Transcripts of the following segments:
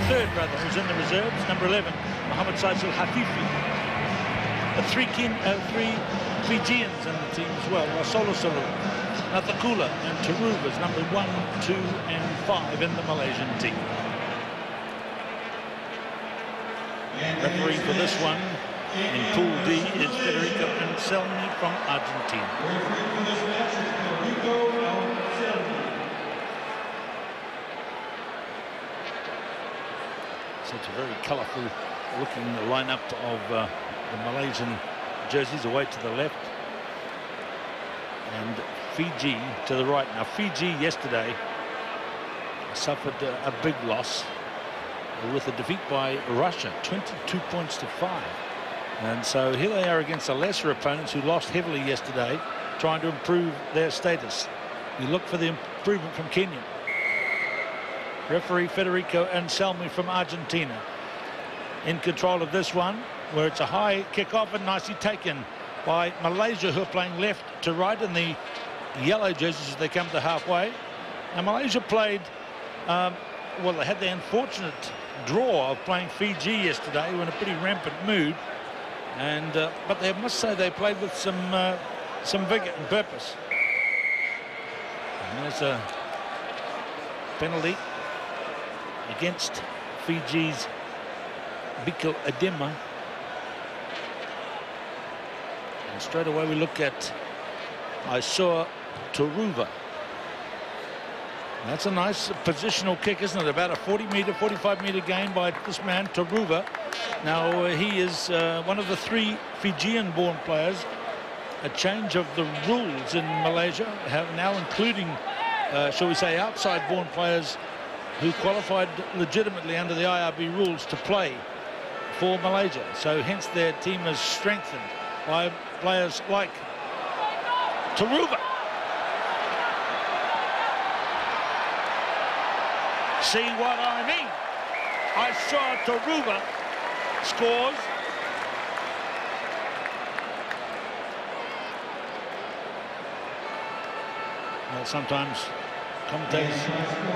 third brother who's in the reserves, number 11, Mohammed Saisal Hafifi. Three Fijians in the team as well, Rasolo Saru, Nathakula and Taruva's number 1, 2 and 5 in the Malaysian team. Referee for this one in Pool D is Federico Anselmi from Argentina. So it's a very colourful looking lineup of the Malaysian jerseys away to the left and Fiji to the right. Now Fiji yesterday suffered a big loss with a defeat by Russia, 22 points to 5. And so here they are against the lesser opponents who lost heavily yesterday, trying to improve their status. You look for the improvement from Kenya. Referee Federico Anselmi from Argentina in control of this one, where it's a high kick-off and nicely taken by Malaysia, who are playing left to right in the yellow jerseys as they come to halfway. Now Malaysia played, well, they had the unfortunate draw of playing Fiji yesterday, who were in a pretty rampant mood, and but they must say they played with some vigour and purpose. And there's a penalty against Fiji's Biko Adema. And straight away we look at Aisoa Taruva. That's a nice positional kick, isn't it? About a 40-metre, 45-metre gain by this man, Taruva. Now, he is one of the 3 Fijian-born players. A change of the rules in Malaysia, now including, shall we say, outside-born players who qualified legitimately under the IRB rules to play for Malaysia. So, hence, their team is strengthened by players like Taruva. See what I mean? Aisoa Taruva scores. Well, sometimes commentators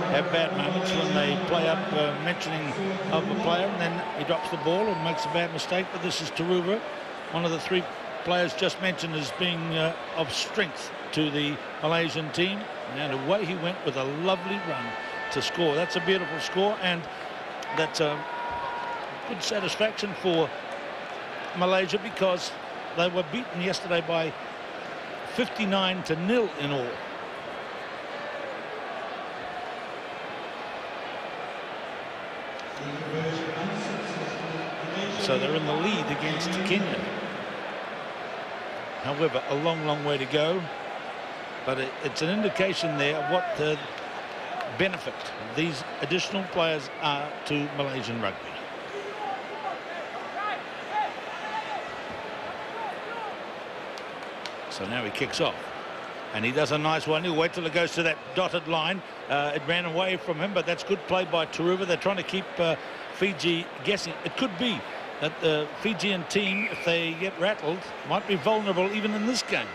have bad moments when they play up mentioning of a player and then he drops the ball and makes a bad mistake. But this is Taruva, one of the 3 players just mentioned as being of strength to the Malaysian team. And away he went with a lovely run to score. That's a beautiful score, and that's a good satisfaction for Malaysia because they were beaten yesterday by 59-0 in all. So they're in the lead against Kenya. However, a long way to go, but it's an indication there of what the benefit these additional players are to Malaysian rugby. So now he kicks off and he does a nice one. He'll wait till it goes to that dotted line. It ran away from him, but that's good play by Taruva. They're trying to keep Fiji guessing. It could be that the Fijian team, if they get rattled, might be vulnerable even in this game.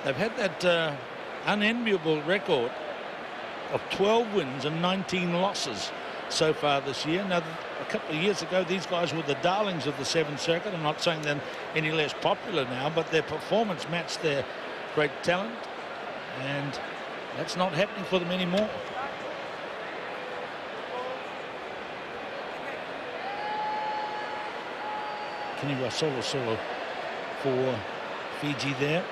They've had that unenviable record of 12 wins and 19 losses so far this year. Now, a couple of years ago, these guys were the darlings of the Seventh Circuit. I'm not saying they're any less popular now, but their performance matched their great talent, and that's not happening for them anymore. Kenny Rasolo solo for Fiji there.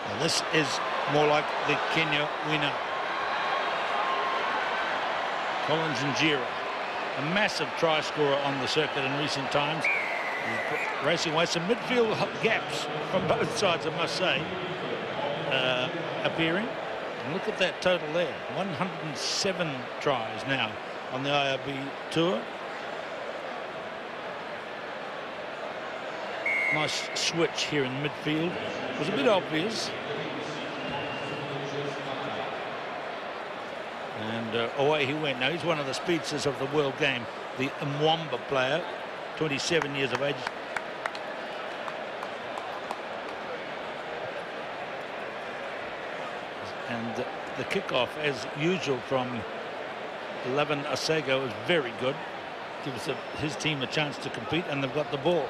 Now this is more like the Kenya we know. Collins Njira, a massive try scorer on the circuit in recent times. He's racing away, some midfield gaps from both sides, I must say, appearing. And look at that total there, 107 tries now on the IRB tour. Nice switch here in midfield. It was a bit obvious. And away he went. Now he's one of the speedsters of the world game, the Mwamba player, 27 years of age. And the kickoff, as usual, from Levin Asego is very good. Gives his team a chance to compete, and they've got the ball.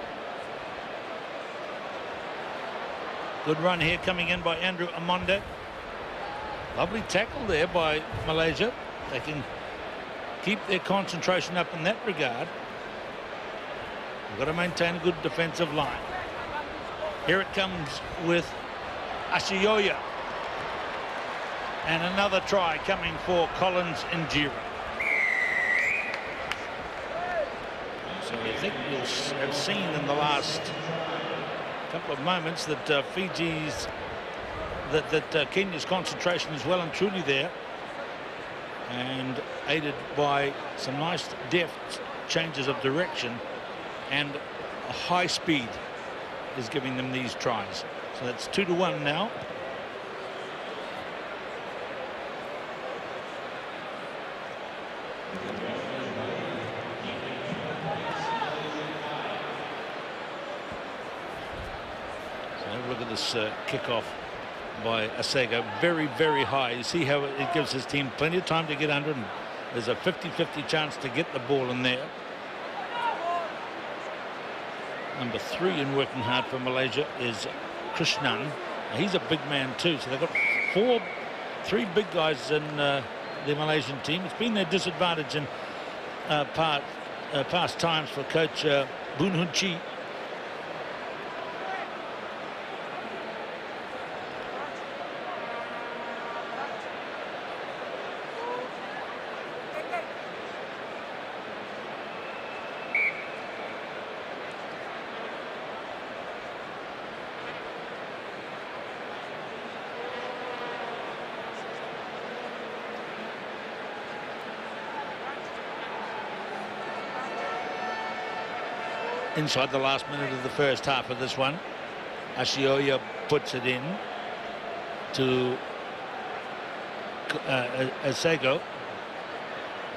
Good run here coming in by Andrew Amonde. Lovely tackle there by Malaysia. They can keep their concentration up in that regard. They've got to maintain a good defensive line. Here it comes with Ashioya. And another try coming for Collins Injera. So I think you'll have seen in the last couple of moments that Kenya's concentration is well and truly there, and aided by some nice deft changes of direction, and a high speed is giving them these tries. So that's 2-1 now. Look at this kickoff by Asego. Very, very high. You see how it gives his team plenty of time to get under, and there's a 50-50 chance to get the ball in there. Number 3 in working hard for Malaysia is Krishnan. He's a big man too, so they've got 3 big guys in the Malaysian team. It's been their disadvantage in past times for coach Boon Hun Chi. Inside the last minute of the first half of this one, Ashioya puts it in to Asego.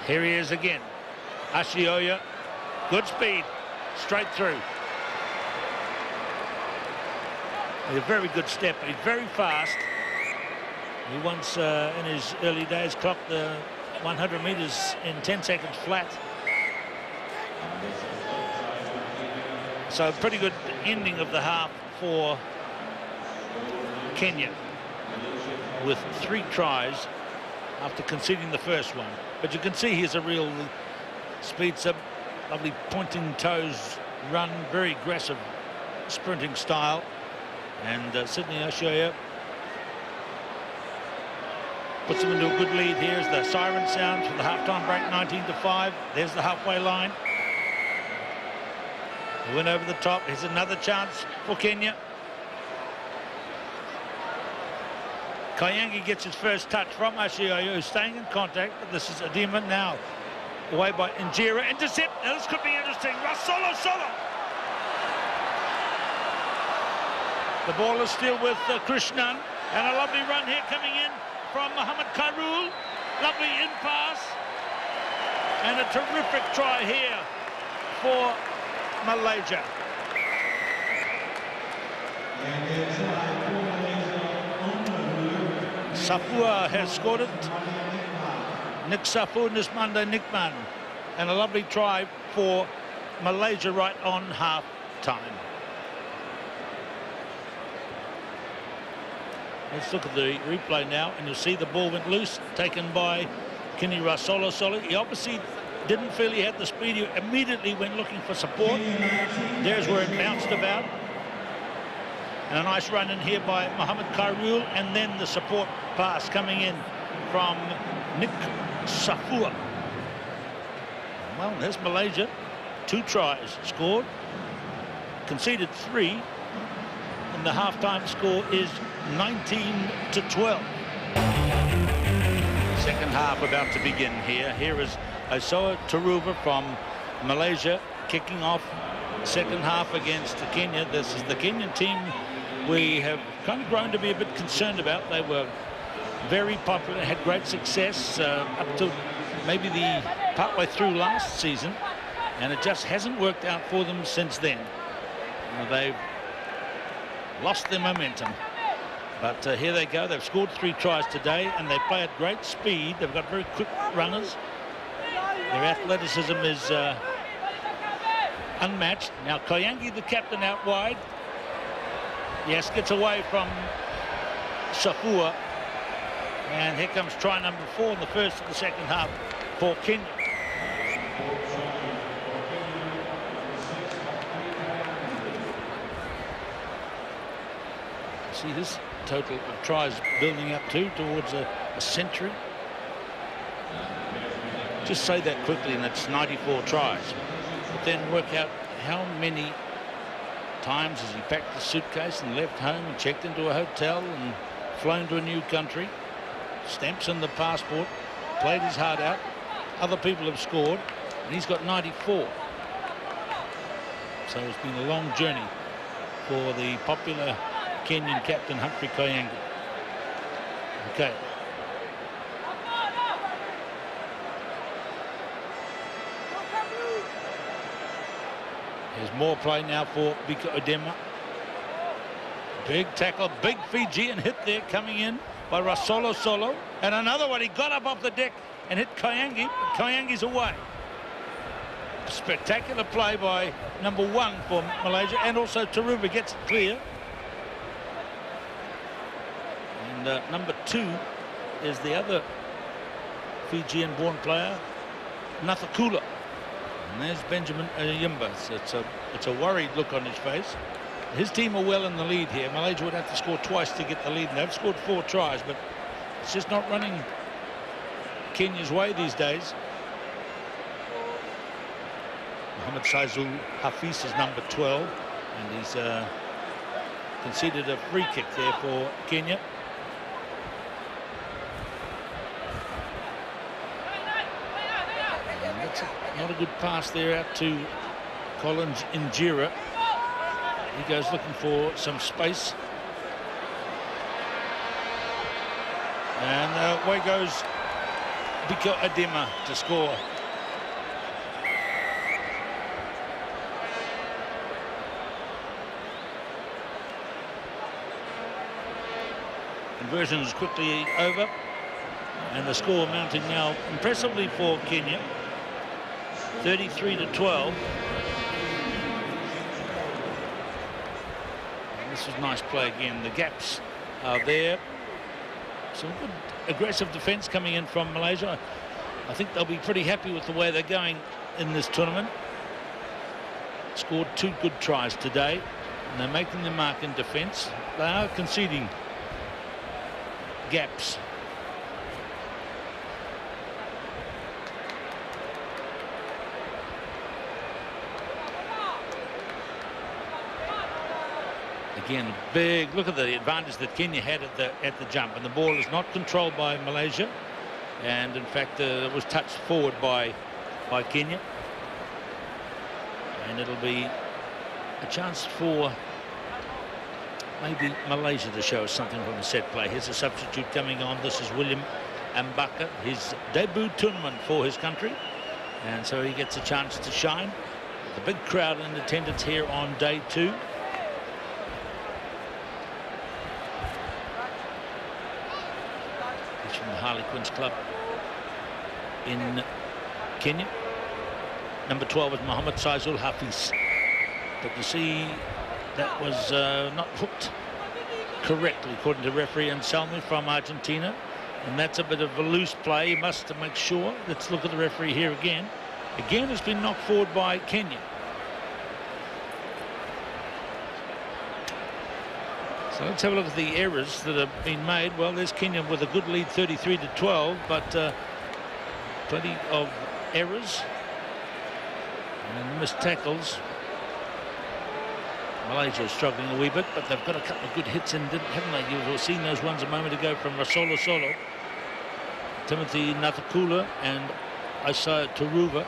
Here he is again. Ashioya, good speed, straight through. A very good step. He's very fast. He once, in his early days, clocked the 100 meters in 10 seconds flat. So pretty good ending of the half for Kenya, with 3 tries after conceding the first one. But you can see he's a real speedster, lovely pointing toes run, very aggressive sprinting style. And Sydney Ashioya puts them into a good lead. Here's the siren sounds for the halftime break, 19-5. There's the halfway line. He went over the top. Here's another chance for Kenya. Kayangi gets his first touch from Ashioya, who's staying in contact. But this is Adema now. Away by Injera. Intercept. Now this could be interesting. Solo. The ball is still with Krishnan. And a lovely run here coming in from Mohammed Khairul. Lovely in pass. And a terrific try here for Malaysia. Safua has scored it. Nick Safua, Nismanda Nickman. And a lovely try for Malaysia right on half time. Let's look at the replay now, and you'll see the ball went loose, taken by Kini Rasolo. He obviously didn't feel he had the speed. He immediately went looking for support. There's where it bounced about. And a nice run in here by Mohammed Khairul, and then the support pass coming in from Nick Safua. Well, there's Malaysia. 2 tries scored, conceded 3, and the halftime score is 19-12. Second half about to begin here. Here is Osoa Taruva from Malaysia kicking off second half against Kenya. This is the Kenyan team we have kind of grown to be a bit concerned about. They were very popular, had great success up to maybe the partway through last season, and it just hasn't worked out for them since then. They've lost their momentum. But here they go. They've scored 3 tries today, and they play at great speed. They've got very quick runners, Their athleticism is unmatched. Now Koyangi, the captain, out wide. Yes, gets away from Safua. And here comes try number 4 in the first of the second half for Kenya. See this total of tries building up towards a century. Just say that quickly, and it's 94 tries. But then work out how many times has he packed the suitcase and left home and checked into a hotel and flown to a new country, stamps in the passport, played his heart out. Other people have scored, and he's got 94. So it's been a long journey for the popular Kenyan captain Humphrey Koyangi. Okay. There's more play now for Biko Odema. Big tackle, big Fijian hit there coming in by Rasolo Solo. And another one, he got up off the deck and hit Koyangi, but Koyangi's away. Spectacular play by number 1 for Malaysia, and also Taruva gets it clear. And number 2 is the other Fijian-born player, Nathakula. And there's Benjamin Ayimba. So it's a worried look on his face. His team are well in the lead here. Malaysia would have to score twice to get the lead. And they've scored 4 tries, but it's just not running Kenya's way these days. Mohamed Saizul Hafiz is number 12, and he's conceded a free kick there for Kenya. And that's not a good pass there out to Collins Injera. He goes looking for some space. And away goes Biko Adema to score. Conversion is quickly over, and the score mounting now impressively for Kenya, 33-12. And this is nice play again. The gaps are there. Some good aggressive defence coming in from Malaysia. I think they'll be pretty happy with the way they're going in this tournament. Scored 2 good tries today, and they're making the mark in defence. They are conceding gaps. Again, big look at the advantage that Kenya had at the jump, and the ball is not controlled by Malaysia, and in fact it was touched forward by Kenya, and it'll be a chance for maybe Malaysia to show us something from the set play. Here's a substitute coming on. This is William Ambaka, his debut tournament for his country, and so he gets a chance to shine. The big crowd in attendance here on day 2. He's from the Harlequins club in Kenya. Number 12 is Mohamed Saizul Hafiz, but you see that was not hooked correctly, according to referee Anselmi from Argentina. And that's a bit of a loose play. He must make sure. Let's look at the referee here again. Again, it's been knocked forward by Kenya. So let's have a look at the errors that have been made. Well, there's Kenya with a good lead, 33-12, but plenty of errors and missed tackles. Malaysia is struggling a wee bit, but they've got a couple of good hits in, haven't they? You've seen those ones a moment ago from Rasolo Solo, Timothy Nathakula, and Isaiah Taruva,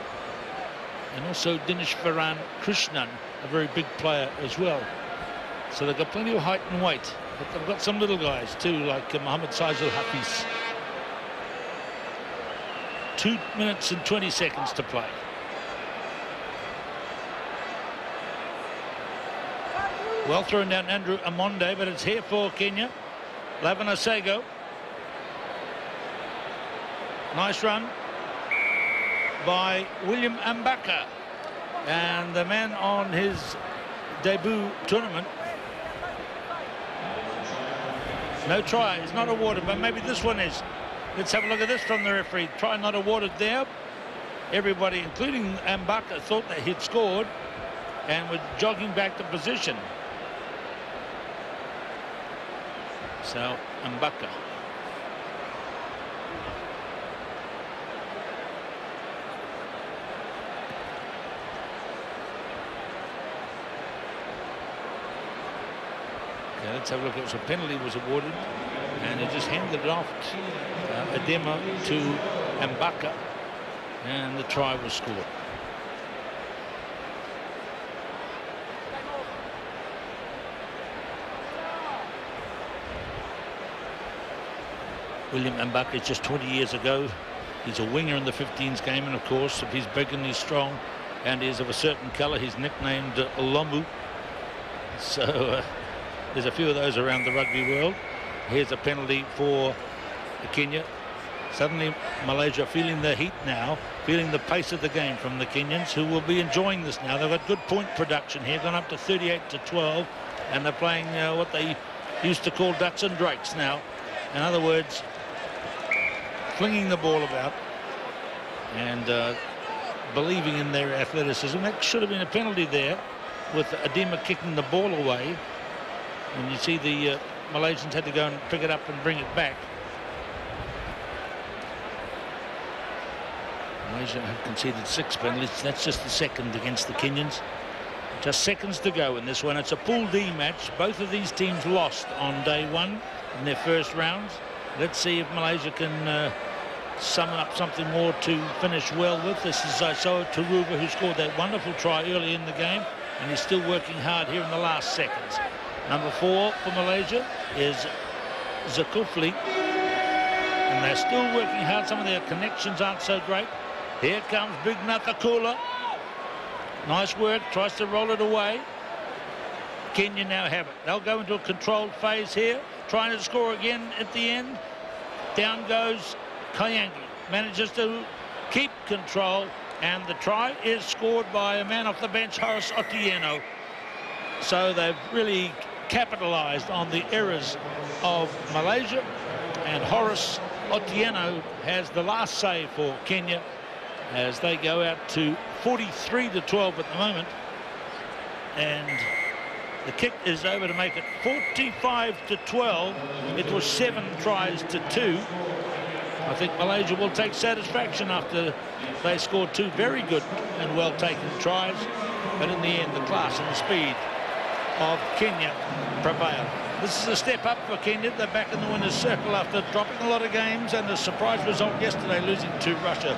and also Dinesh Varan Krishnan, a very big player as well. So they've got plenty of height and weight, but they've got some little guys too, like Mohamed Saizul Hafiz. 2 minutes and 20 seconds to play. Well thrown down Andrew Amonde, but it's here for Kenya. Lavana Sego. Nice run. by William Mbaka, and the man on his debut tournament. No try is not awarded, but maybe this one is. Let's have a look at this from the referee. Try not awarded there. Everybody, including Mbaka, thought that he'd scored and were jogging back to position. So Mbaka. Okay, let's have a look. It was a penalty was awarded, and he just handed it off Adema to Mbaka, and the try was scored. William Mbaka, just 20 years ago. He's a winger in the 15s game, and of course, if he's big and he's strong and is of a certain colour, he's nicknamed Lomu. So there's a few of those around the rugby world. Here's a penalty for Kenya. Suddenly Malaysia feeling the heat now, feeling the pace of the game from the Kenyans, who will be enjoying this now. They've got good point production here, gone up to 38-12, and they're playing what they used to call ducks and drakes now. In other words, flinging the ball about and believing in their athleticism. That should have been a penalty there, with Adema kicking the ball away. And you see the Malaysians had to go and pick it up and bring it back. Malaysia have conceded 6 penalties. That's just the second against the Kenyans. Just seconds to go in this one. It's a Pool D match. Both of these teams lost on day one in their first rounds. Let's see if Malaysia can sum up something more to finish well with. This is Isoa Taruva, who scored that wonderful try early in the game, and he's still working hard here in the last seconds. Number 4 for Malaysia is Zulkifli, and they're still working hard. Some of their connections aren't so great. Here comes Big Nathakula. Nice work, tries to roll it away. Kenya now have it. They'll go into a controlled phase here, trying to score again at the end. Down goes Kayangi, manages to keep control, and the try is scored by a man off the bench, Horace Otieno. So they've really capitalized on the errors of Malaysia, and Horace Otieno has the last say for Kenya as they go out to 43-12 at the moment, and the kick is over to make it 45-12. It was 7 tries to 2. I think Malaysia will take satisfaction after they scored 2 very good and well taken tries, but in the end the class and the speed of Kenya prevailed. This is a step up for Kenya. They're back in the winner's circle after dropping a lot of games and a surprise result yesterday, losing to Russia